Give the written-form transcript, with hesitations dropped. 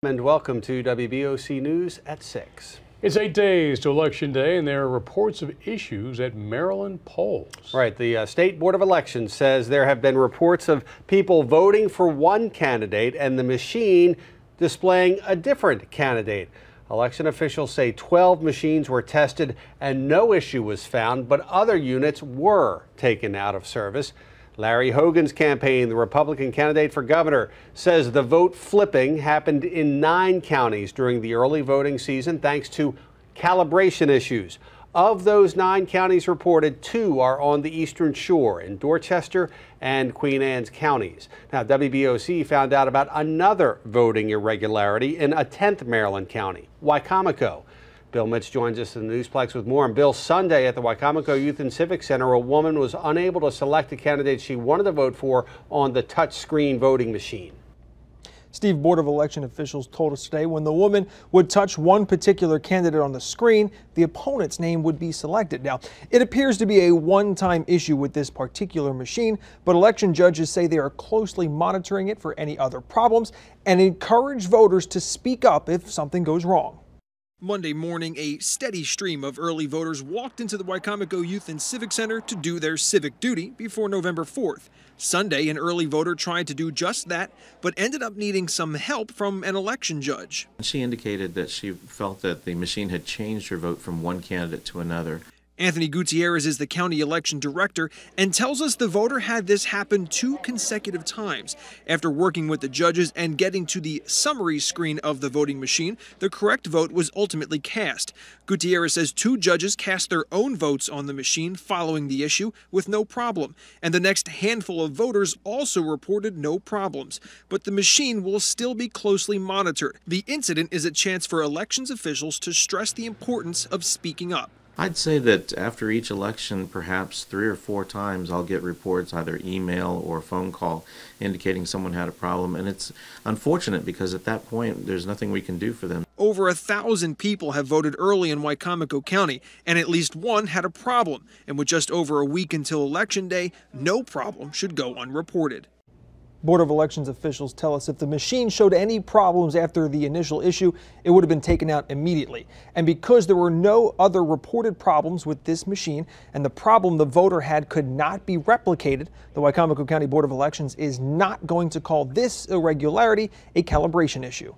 And welcome to WBOC News at 6. It's 8 days to Election Day, and there are reports of issues at Maryland polls. Right. The State Board of Elections says there have been reports of people voting for one candidate and the machine displaying a different candidate. Election officials say 12 machines were tested and no issue was found, but other units were taken out of service. Larry Hogan's campaign, the Republican candidate for governor, says the vote flipping happened in 9 counties during the early voting season thanks to calibration issues. Of those 9 counties reported, 2 are on the Eastern Shore in Dorchester and Queen Anne's counties. Now, WBOC found out about another voting irregularity in a 10th Maryland county, Wicomico. Bill Mitch joins us in the Newsplex with more. And Bill, Sunday at the Wicomico Youth and Civic Center, a woman was unable to select a candidate she wanted to vote for on the touchscreen voting machine. Steve, Board of Election officials told us today when the woman would touch one particular candidate on the screen, the opponent's name would be selected. Now, it appears to be a one-time issue with this particular machine, but election judges say they are closely monitoring it for any other problems and encourage voters to speak up if something goes wrong. Monday morning, a steady stream of early voters walked into the Wicomico Youth and Civic Center to do their civic duty before November 4th. Sunday, an early voter tried to do just that, but ended up needing some help from an election judge. She indicated that she felt that the machine had changed her vote from one candidate to another. Anthony Gutierrez is the county election director and tells us the voter had this happen 2 consecutive times. After working with the judges and getting to the summary screen of the voting machine, the correct vote was ultimately cast. Gutierrez says 2 judges cast their own votes on the machine following the issue with no problem, and the next handful of voters also reported no problems. But the machine will still be closely monitored. The incident is a chance for elections officials to stress the importance of speaking up. I'd say that after each election, perhaps 3 or 4 times, I'll get reports, either email or phone call, indicating someone had a problem. And it's unfortunate because at that point, there's nothing we can do for them. Over 1,000 people have voted early in Wicomico County, and at least one had a problem. And with just over a week until Election Day, no problem should go unreported. Board of Elections officials tell us if the machine showed any problems after the initial issue, it would have been taken out immediately. And because there were no other reported problems with this machine and the problem the voter had could not be replicated, the Wicomico County Board of Elections is not going to call this irregularity a calibration issue.